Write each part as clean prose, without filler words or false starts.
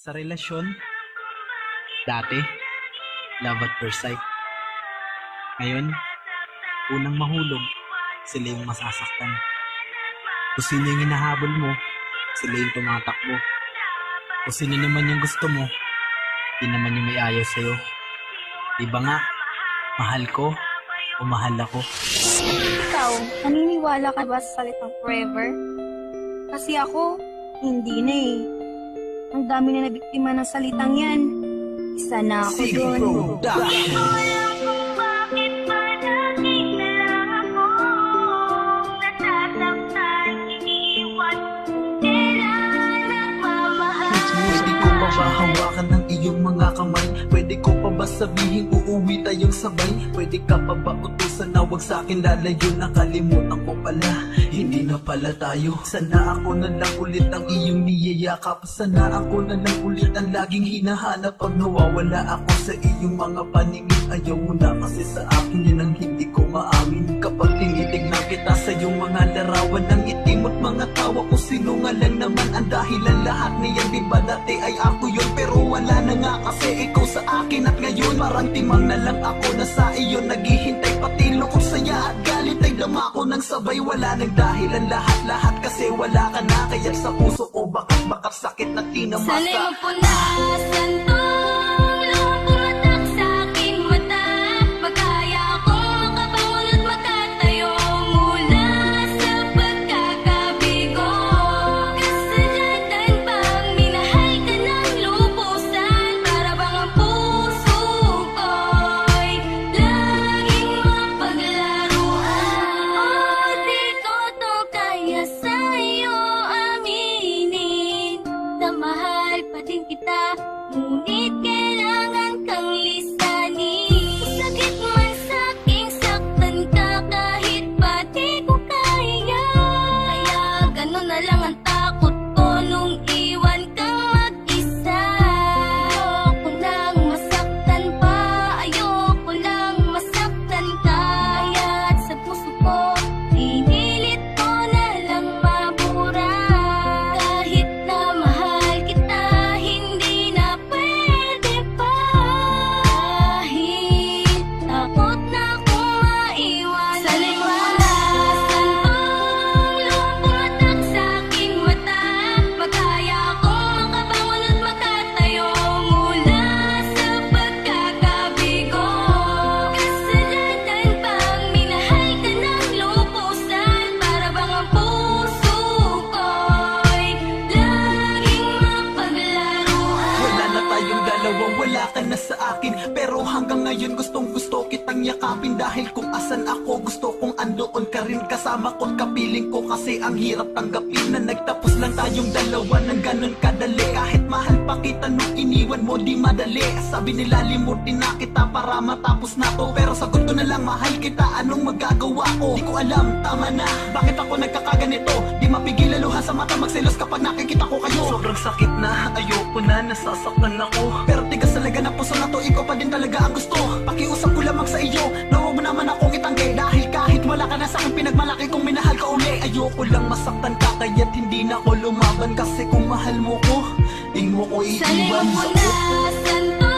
Sa relasyon, dati, love at first sight. Ngayon, unang mahulog, sila yung masasaktan. Kung sino yung hinahabol mo, sila yung tumatakbo. Kung sino naman yung gusto mo, yun naman yung may ayaw sa'yo. Diba nga, mahal ko o mahal ako? Ikaw, naniniwala ka ba sa salitang forever? Kasi ako, hindi na eh. Ang dami na nabiktima ng salitang yan. Isa na ako doon. Hawakan ng iyong mga kamay. Pwede ko pa ba sabihin uuwi tayong sabay? Pwede ka pa ba utusan na wag sa'kin lalayo? Nakalimutan ko pala, hindi na pala tayo. Sana ako na lang ulit ang iyong niyayakap. Sana ako na lang ulit ang laging hinahanap. Pag nawawala ako sa iyong mga paningin, ayaw mo na kasi sa akin yun ang hindi ko maamin. Kapag tinitignan kita sa iyong mga larawan ng itim at mga tawa ko, sinungaling naman ang dahilan lahat niyan. Diba dati ay ako yun, pero wala na nga kasi ikaw sa akin. At ngayon parang timang na lang ako na sa iyo naghihintay. Pati lungkot, saya at galit ay dama ko ng sabay. Wala nang dahilan lahat kasi wala ka na. Kaya sa puso ko bakat sakit na tinamasa. Sana'y mapunasan to. Ngunit kailangan kang lisanin. Sakit man sa'king saktan ka kahit pa di ko kaya. Kaya ganun na lang ang takot ko nung iwan kang mag-isa. Ayoko lang masaktan pa, ayoko lang masaktan ka. Kaya't sa puso ko, pinilit ko na lang mabura. Kahit na mahal kita, wala ka na sa akin. Pero hanggang ngayon gustong gusto kitang yakapin. Dahil kung asan ako, gusto kong andoon ka rin. Kasama ko't kapiling ko kasi ang hirap tanggapin na nagtapos lang tayong dalawa ng ganun kadali. Kahit mahal pa kita nung iniwan mo di madali. Sabi nila limutin na kita para matapos na to. Pero sagot ko na lang mahal kita, anong magagawa ko? Di ko alam, tama na, bakit ako nagkakaganito? Di mapigil luha sa mata magselos kapag nakikita ko kayo. Sobrang sakit na, ayoko na, nasasaktan ako. Pero tigas talaga na puso na to, ikaw pa din talaga ang gusto. Pakiusap ko lamang sa iyo, na huwag mo naman akong itanggi. Dahil kahit wala ka na sa akin, pinagmalaki kong minahal ka uli. Ayoko lang masaktan ka, kaya't hindi na ako lumaban. Kasi kung mahal mo ko, di mo ko iiwan sa punasan to.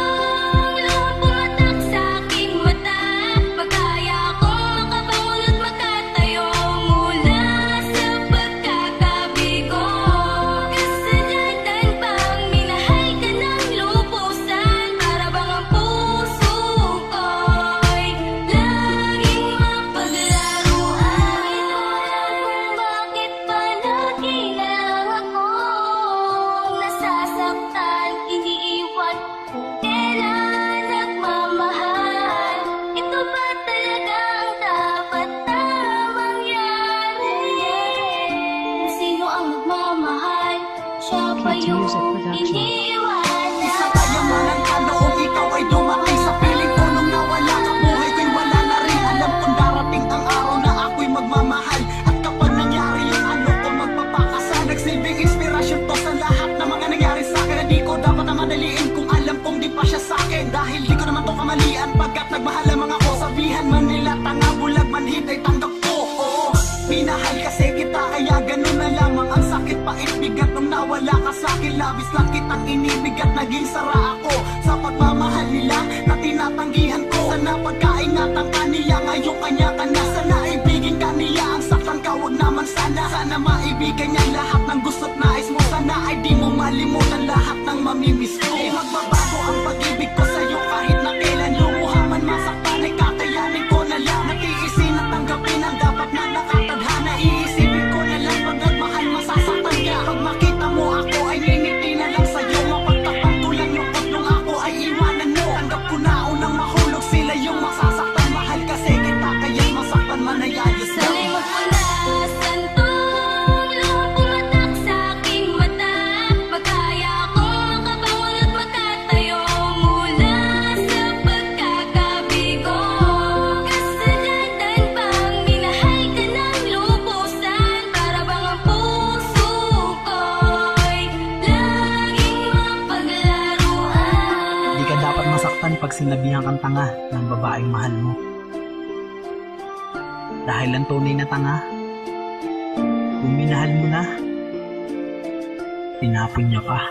Isa tayo manang kanoong ikaw ay dumating sa piling ko. Nung nawala ka, buhay ko'y wala na rin. Alam kong darating ang araw na ako'y magmamahal. At kapag nangyari yung ano ko, magpapakasal. Nagsilbing inspirasyon to sa lahat na mga nangyari sa'kin. Na di ko dapat na madaliin kung alam kong di pa siya sa'kin. Dahil di ko naman to kamalian pagkat nagmahal lamang ako. Sabihan man nila tanga, bulag man hintay, tanggap ko. Oo, minahal kasi kita kaya ganun na lamang ang sakit. Pait bigat nung nawala ka sa'kin, labis lang kitang inibig at naging sara ako sa pagmamahal nila na tinatanggihan ko. Sana pagkaingatan ka niya, ngayon kanya ka na. Sana ibigin ka niya, ang saktan ka wag naman sana. Sana maibigan niya lahat ng gusto't nais mo. Sana ay di mo malimutan lahat ng mamimiss ko. Di magbabago ang pag-ibig ko sa'yo kahit na kailan lumuha man masaktan ay kakayanin ko na lang. Natiisin at tanggapin ang dapat na nakatadhana. Iisipin ko na lang pag nagmahal masasaktan ka. Pag makita mo ako ay ngingiti na lang sa'yo. Mapagtakpan ko lang yung pag nung ako ay iwanan mo. Tanggap ko na unang mahulog sila yung masasaktan. Mahal kasi kita kaya't masaktan man ay ayos lang. Sana'y magpunasan tong luhang pumatak sa aking mata. Magkaya akong makabangon at makatayo mula sa pagkakabigo. Kasalanan bang minahal ka ng lubusan? Para bang ang puso ko'y laging mapaglaruan? Di ka dapat masaktan pag sinabihan kang tanga ng babaeng mahal mo. Dahil ang tunay na tanga, kung minahal mo na, tinapon niya pa.